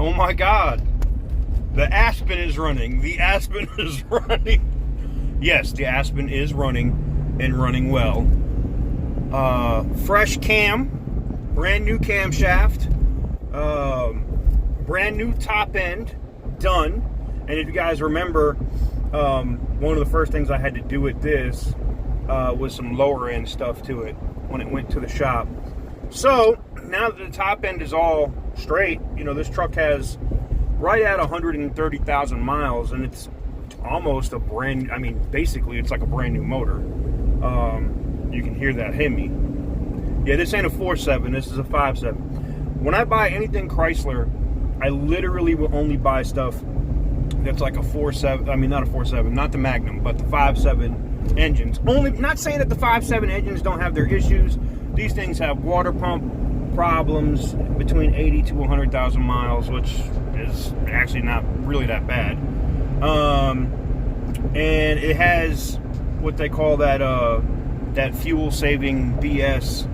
Oh my God. The Aspen is running. The Aspen is running. Yes, the Aspen is running and running well. Fresh cam, brand new camshaft, brand new top end, done. And if you guys remember, one of the first things I had to do with this was some lower end stuff to it when it went to the shop. So now that the top end is all straight, you know, this truck has right at 130,000 miles, and it's almost a brand, I mean, basically it's like a brand new motor. You can hear that Hemi. Yeah, this ain't a 4.7, this is a 5.7. When I buy anything Chrysler, I literally will only buy stuff that's like a 4.7, I mean, not a 4.7, not the Magnum, but the 5.7 engines. Only, not saying that the 5.7 engines don't have their issues. These things have water pump problems between 80 to 100,000 miles, which is actually not really that bad. And it has what they call that that fuel saving BS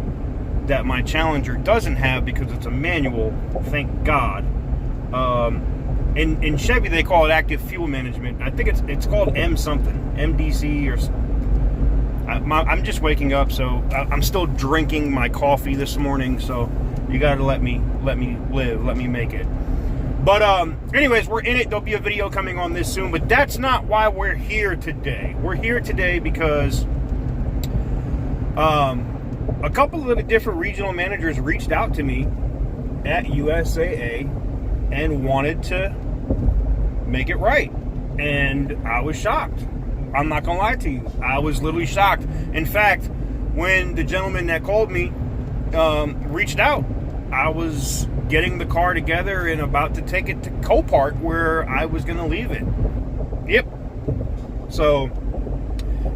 that my Challenger doesn't have because it's a manual, thank God. In Chevy they call it active fuel management. I think it's called M something, MDC or something. I'm just waking up, so I'm still drinking my coffee this morning, so you gotta let me live, let me make it. But anyways, we're in it. There'll be a video coming on this soon, but that's not why we're here today. We're here today because a couple of the different regional managers reached out to me at USAA and wanted to make it right, and I was shocked. I'm not gonna lie to you. I was literally shocked. In fact, when the gentleman that called me reached out, I was getting the car together and about to take it to Copart where I was gonna leave it. Yep. So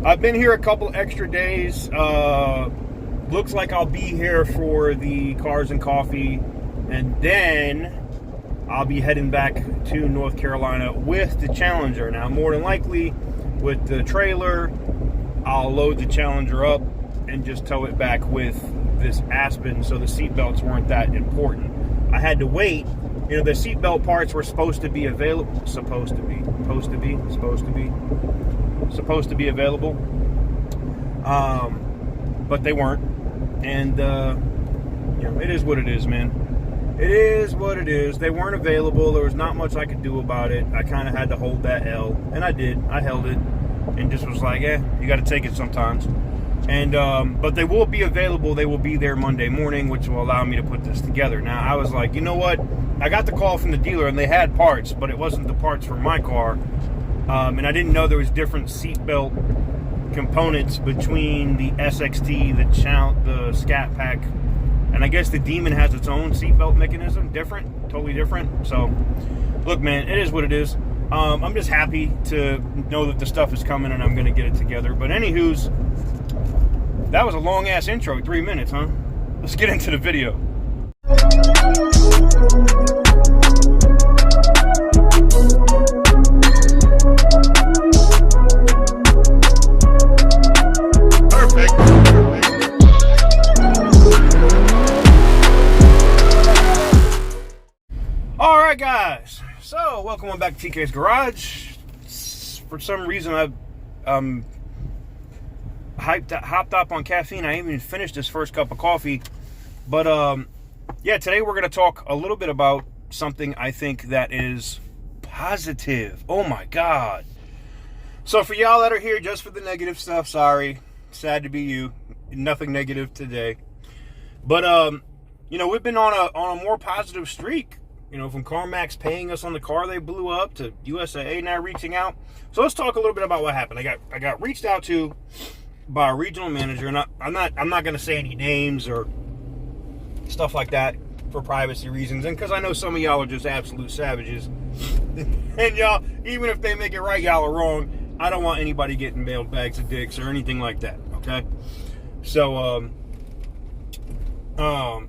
I've been here a couple extra days. Looks like I'll be here for the Cars and Coffee, and then I'll be heading back to North Carolina with the Challenger. Now, more than likely, with the trailer, I'll load the Challenger up and just tow it back with this Aspen, so the seatbelts weren't that important. I had to wait. You know, the seatbelt parts were supposed to be available. Supposed to be available. But they weren't. And, you know, it is what it is, man. It is what it is. They weren't available. There was not much I could do about it. I kind of had to hold that L, and I did. I held it and just was like, you got to take it sometimes. And but they will be available. They will be there Monday morning, which will allow me to put this together. Now, I was like, you know what? I got the call from the dealer, and they had parts, but it wasn't the parts for my car. And I didn't know there was different seatbelt components between the SXT, the scatpack, and I guess the Demon has its own seatbelt mechanism, totally different. So, look, man, it is what it is. I'm just happy to know that the stuff is coming and I'm going to get it together. But anywho's, that was a long-ass intro, 3 minutes, huh? Let's get into the video. Alright guys, so welcome on back to TK's Garage. For some reason I've hopped up on caffeine. I haven't even finished this first cup of coffee. But yeah, today we're going to talk a little bit about something I think that is positive. Oh my God. So for y'all that are here just for the negative stuff, sorry. Sad to be you. Nothing negative today. But you know, we've been on a more positive streak. You know, from CarMax paying us on the car they blew up to USAA now reaching out. So let's talk a little bit about what happened. I got reached out to by a regional manager, and I'm not going to say any names or stuff like that for privacy reasons, and because I know some of y'all are just absolute savages. And y'all, even if they make it right, y'all are wrong. I don't want anybody getting mailed bags of dicks or anything like that. Okay, so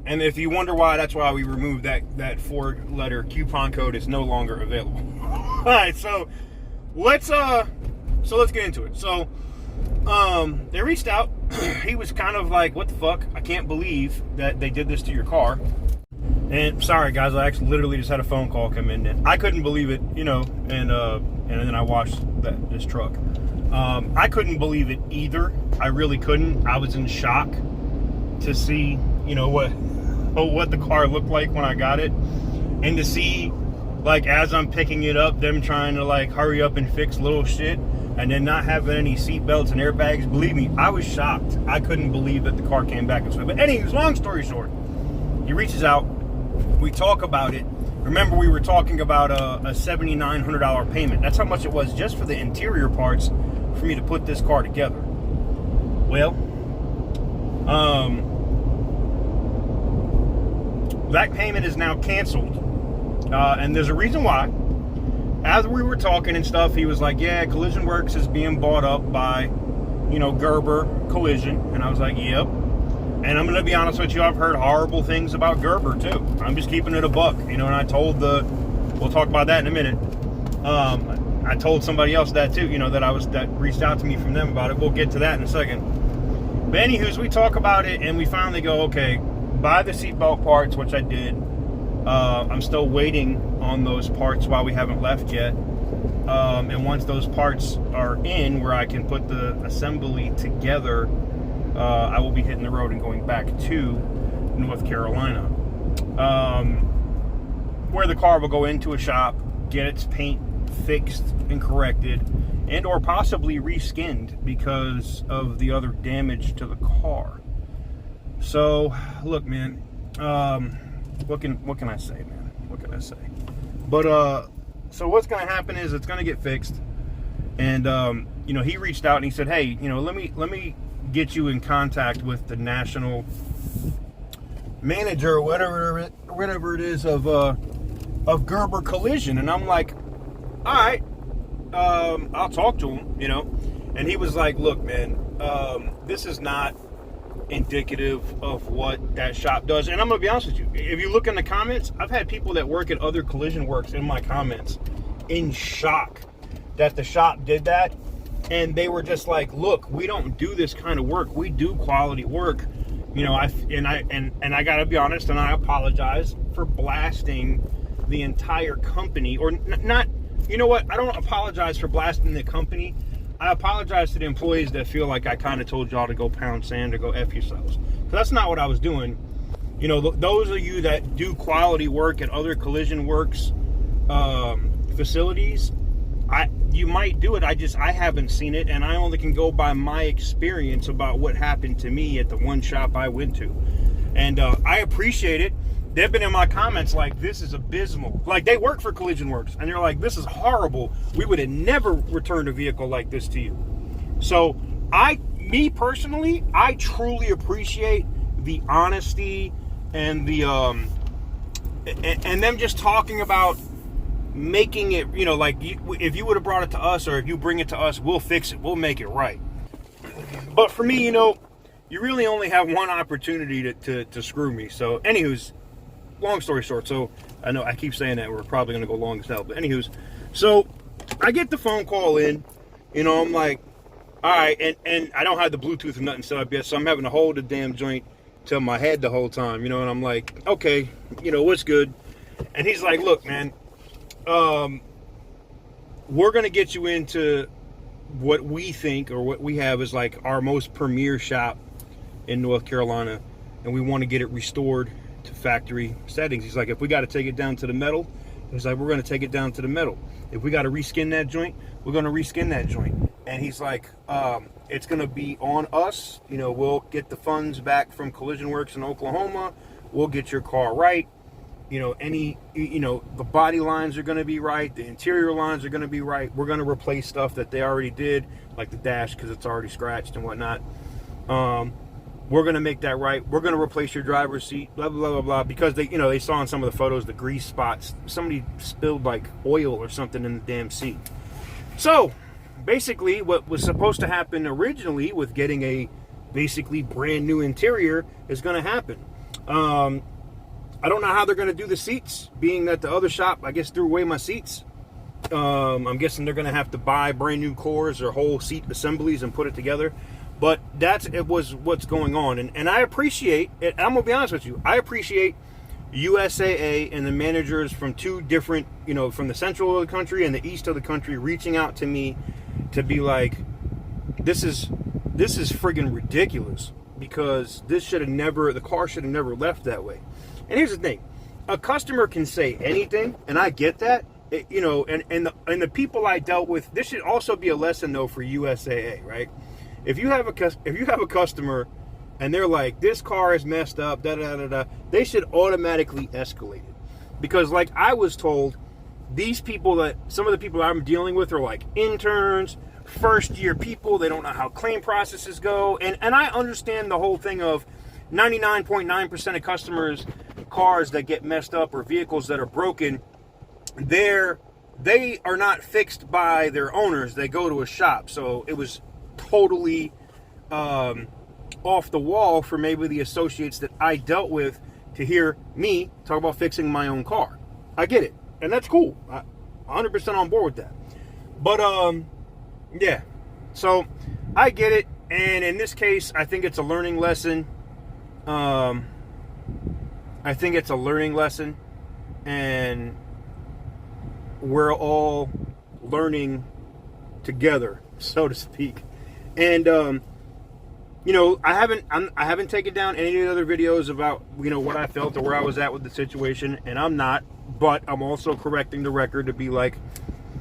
and if you wonder why, that's why we removed that 4-letter coupon code. Is no longer available. All right, so let's get into it. So they reached out. He was kind of like, what the fuck? I can't believe that they did this to your car. And sorry guys, I actually literally just had a phone call come in, and I couldn't believe it, you know, and then I watched this truck. I couldn't believe it either. I really couldn't. I was in shock to see, you know, what the car looked like when I got it, and to see, like, as I'm picking it up, them trying to like hurry up and fix little shit, and then not having any seat belts and airbags. Believe me, I was shocked. I couldn't believe that the car came back this way. But anyways, long story short, he reaches out, we talk about it. Remember, we were talking about a $7,900 payment. That's how much it was just for the interior parts for me to put this car together. Well, that payment is now canceled, and there's a reason why. As we were talking and stuff, he was like, yeah, Collision Works is being bought up by, you know, Gerber Collision. And I was like, yep. And I'm going to be honest with you, I've heard horrible things about Gerber too. I'm just keeping it a buck, you know, and I told we'll talk about that in a minute. I told somebody else that too, you know, that reached out to me from them about it. We'll get to that in a second. But anywho's, we talk about it and we finally go, okay, buy the seatbelt parts, which I did. I'm still waiting on those parts while we haven't left yet. And once those parts are in where I can put the assembly together, I will be hitting the road and going back to North Carolina, where the car will go into a shop, get its paint fixed and corrected, and or possibly reskinned because of the other damage to the car. So look, man, what can I say, man? What can I say? But so what's gonna happen is it's gonna get fixed, and you know, he reached out and he said, hey, you know, let me get you in contact with the national manager or whatever it is of Gerber Collision. And I'm like, all right, I'll talk to him, you know. And he was like, look, man, this is not indicative of what that shop does. And I'm gonna be honest with you, if you look in the comments, I've had people that work at other Collision Works in my comments in shock that the shop did that. And they were just like, look, we don't do this kind of work. We do quality work. You know, I gotta be honest, and I apologize for blasting the entire company, or not, you know what? I don't apologize for blasting the company. I apologize to the employees that feel like I kind of told y'all to go pound sand or go F yourselves. So that's not what I was doing. You know, those of you that do quality work at other Collision Works facilities, you might do it. I haven't seen it, and I only can go by my experience about what happened to me at the one shop I went to. And I appreciate it. They've been in my comments like, this is abysmal. Like, they work for Collision Works, and they're like, this is horrible. We would have never returned a vehicle like this to you. So me personally, I truly appreciate the honesty and the and them just talking about making it, you know, like, if you would have brought it to us, or if you bring it to us, we'll fix it, we'll make it right. But for me, you know, you really only have one opportunity to screw me. So anywho's, long story short, so I know I keep saying that we're probably going to go long as hell, but anywho's, so I get the phone call in, you know, I'm like, all right, and I don't have the Bluetooth or nothing set up yet, so I'm having to hold the damn joint to my head the whole time, you know, and I'm like, okay, you know, what's good? And he's like, look, man, we're going to get you into what we think, or what we have is like our most premier shop in North Carolina, and we want to get it restored to factory settings. He's like, if we got to take it down to the metal, he's like, we're going to take it down to the metal. If we got to reskin that joint, we're going to reskin that joint. And he's like, it's going to be on us. You know, we'll get the funds back from Collision Works in Oklahoma. We'll get your car right. You know, the body lines are going to be right. The interior lines are going to be right. We're going to replace stuff that they already did, like the dash, because it's already scratched and whatnot. We're going to make that right. We're going to replace your driver's seat, blah, blah, blah, blah, because they saw in some of the photos the grease spots. Somebody spilled like oil or something in the damn seat. So basically what was supposed to happen originally with getting a basically brand new interior is going to happen. I don't know how they're going to do the seats, being that the other shop, I guess, threw away my seats. I'm guessing they're going to have to buy brand new cores or whole seat assemblies and put it together. But it was what's going on. And I appreciate it. I'm going to be honest with you. I appreciate USAA and the managers from two different, from the central of the country and the east of the country reaching out to me to be like, this is friggin' ridiculous, because the car should have never left that way. And here's the thing, a customer can say anything, and I get that, and the people I dealt with, this should also be a lesson though for USAA, right? If you have a customer and they're like, this car is messed up, da da da da, they should automatically escalate it. Because like I was told, some of the people I'm dealing with are like interns, first year people, they don't know how claim processes go. And I understand the whole thing of 99.9% of customers, cars that get messed up or vehicles that are broken, they are not fixed by their owners. They go to a shop. So it was totally off the wall for maybe the associates that I dealt with to hear me talk about fixing my own car. I get it, and that's cool. I'm 100% on board with that. But yeah, so I get it, and in this case, I think it's a learning lesson. And we're all learning together, so to speak. And I haven't taken down any of the other videos about what I felt or where I was at with the situation, and I'm not. But I'm also correcting the record to be like,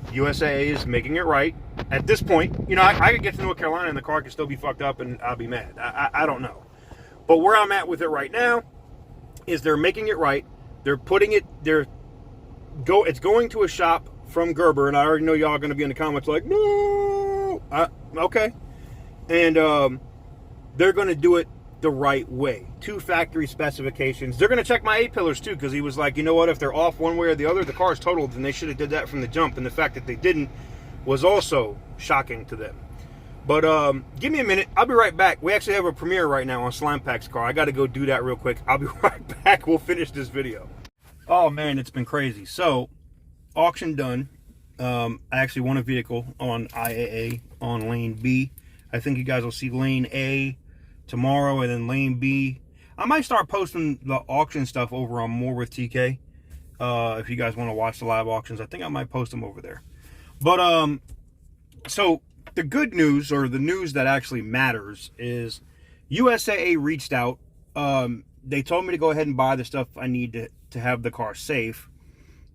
USAA is making it right at this point. I could get to North Carolina and the car could still be fucked up, and I'll be mad. I don't know. But where I'm at with it right now is they're making it right. They're putting it. It's going to a shop from Gerber, and I already know y'all are going to be in the comments like, no. Okay. And they're going to do it the right way. 2 factory specifications. They're going to check my A-pillars too, because he was like, you know what, if they're off one way or the other, the car's totaled, and they should have did that from the jump. And the fact that they didn't was also shocking to them. But give me a minute. I'll be right back. We actually have a premiere right now on Slime Pack's car. I got to go do that real quick. I'll be right back. We'll finish this video. Oh man, it's been crazy. So, auction done. I actually won a vehicle on IAA on lane B. I think you guys will see lane A tomorrow, and then lane B. I might start posting the auction stuff over on More with TK. If you guys want to watch the live auctions, I think I might post them over there. But so the good news, or the news that actually matters, is USAA reached out. They told me to go ahead and buy the stuff I need to have the car safe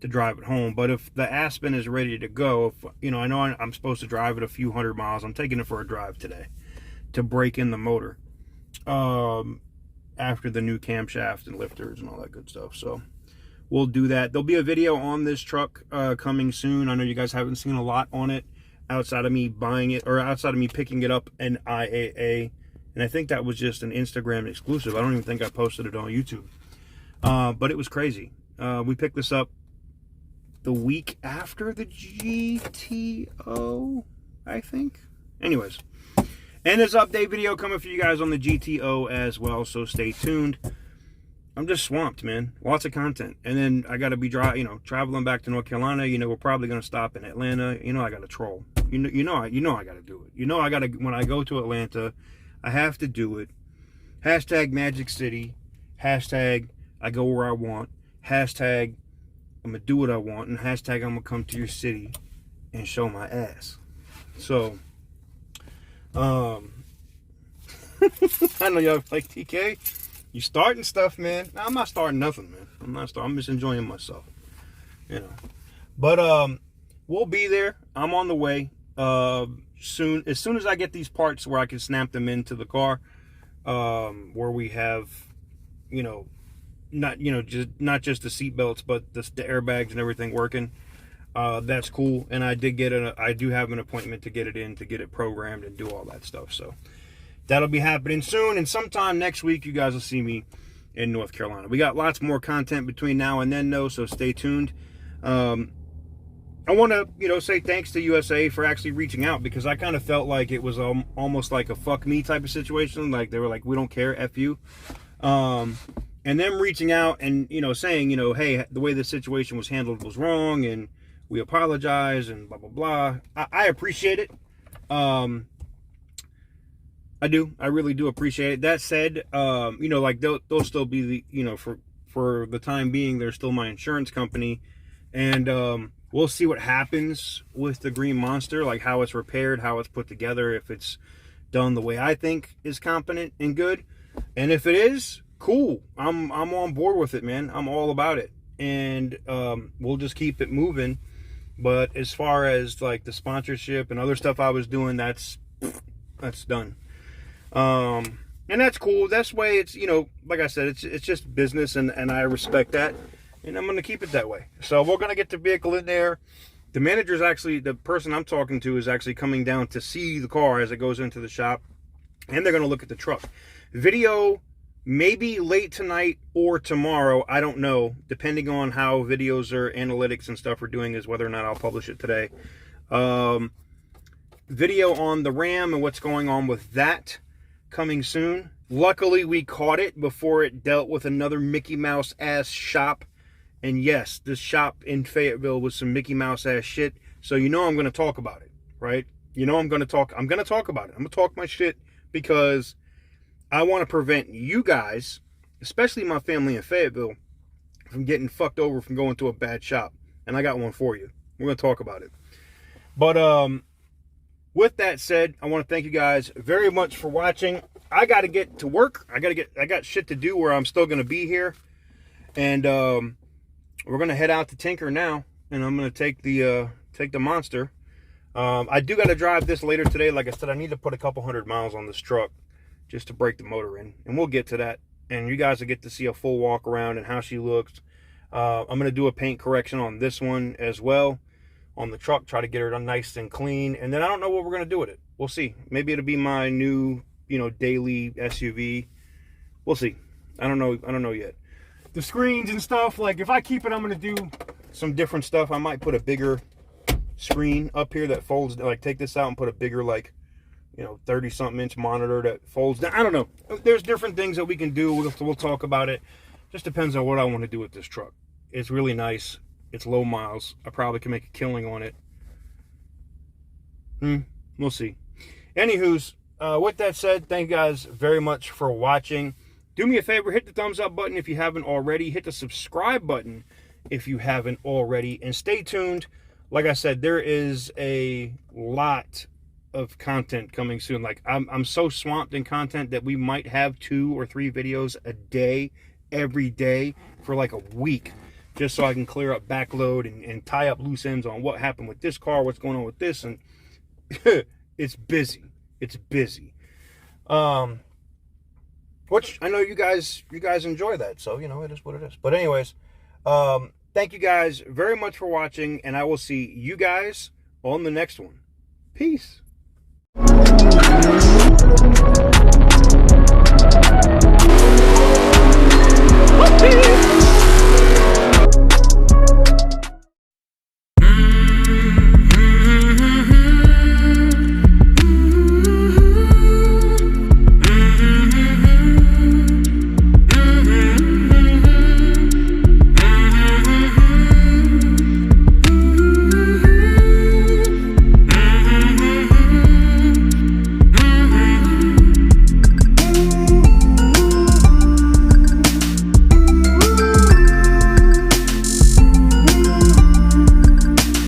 to drive it home. But if the Aspen is ready to go, I know I'm supposed to drive it a few hundred miles. I'm taking it for a drive today to break in the motor after the new camshaft and lifters and all that good stuff. So we'll do that. There'll be a video on this truck coming soon. I know you guys haven't seen a lot on it outside of me buying it, or outside of me picking it up in IAA. And I think that was just an Instagram exclusive. I don't even think I posted it on YouTube. But it was crazy. We picked this up the week after the GTO, I think. Anyways, and there's an update video coming for you guys on the GTO as well, so stay tuned. I'm just swamped, man. Lots of content. And then I got to be traveling back to North Carolina. We're probably going to stop in Atlanta. I got to troll. I got to do it. I got to, when I go to Atlanta, I have to do it. Hashtag Magic City. Hashtag I go where I want. Hashtag I'm going to do what I want. And hashtag I'm going to come to your city and show my ass. So, I know y'all like, TK, you starting stuff, man. I'm not starting nothing, man. I'm just enjoying myself. But we'll be there. I'm on the way. Soon, as soon as I get these parts where I can snap them into the car, where we have, not just the seat belts, but the airbags and everything working. That's cool. And I do have an appointment to get it programmed and do all that stuff. So that'll be happening soon. And sometime next week, you guys will see me in North Carolina. We got lots more content between now and then, though, so stay tuned. I want to, say thanks to USA for actually reaching out, because I kind of felt like it was almost like a fuck me type of situation. Like they were like, we don't care, F you. And them reaching out and, saying, hey, the way this situation was handled was wrong, and we apologize, and blah, blah, blah. I appreciate it. I really do appreciate it. That said, like they'll still be the, for for the time being, they're still my insurance company. And we'll see what happens with the green monster, like how it's repaired, how it's put together, if it's done the way I think is competent and good. And if it is, cool. I'm on board with it, man. I'm all about it. And we'll just keep it moving. But as far as like the sponsorship and other stuff I was doing, that's done. And that's cool. That's way it's, you know, like I said, it's just business, and I respect that. And I'm going to keep it that way. So we're going to get the vehicle in there. The manager's actually, the person I'm talking to is actually coming down to see the car as it goes into the shop. And they're going to look at the truck. Video maybe late tonight or tomorrow. I don't know. Depending on how videos or analytics and stuff are doing is whether or not I'll publish it today. Video on the Ram and what's going on with that coming soon. Luckily, we caught it before it dealt with another Mickey Mouse ass shop. And yes, this shop in Fayetteville was some Mickey Mouse ass shit. So you know I'm going to talk about it, right? You know I'm going to talk about it. I'm going to talk my shit because I want to prevent you guys, especially my family in Fayetteville, from getting fucked over from going to a bad shop. And I got one for you. We're going to talk about it. But with that said, I want to thank you guys very much for watching. I got to get to work. I got shit to do where I'm still going to be here. And we're going to head out to Tinker now, and I'm going to take the Monster. I do got to drive this later today. Like I said, I need to put a couple 100 miles on this truck just to break the motor in, and we'll get to that. And you guys will get to see a full walk around and how she looks. I'm going to do a paint correction on this one as well, on the truck, try to get her done nice and clean. And then I don't know what we're going to do with it. We'll see. Maybe it'll be my new, you know, daily SUV. We'll see. I don't know yet. The screens and stuff, like if I keep it, I'm going to do some different stuff. I might put a bigger screen up here that folds, like take this out and put a bigger, like, you know, 30-something inch monitor that folds down. I don't know. There's different things that we can do. We'll talk about it. Just depends on what I want to do with this truck. It's really nice. It's low miles. I probably can make a killing on it. We'll see. Anywho's, with that said, thank you guys very much for watching. Do me a favor, hit the thumbs up button if you haven't already. Hit the subscribe button if you haven't already. And stay tuned. Like I said, there is a lot of content coming soon. Like I'm so swamped in content that we might have 2 or 3 videos a day, every day for like a week, just so I can clear up backload and tie up loose ends on what happened with this car, what's going on with this, and it's busy. It's busy. Which I know you guys enjoy that, so you know it is what it is. But anyways, thank you guys very much for watching, and I will see you guys on the next one. Peace.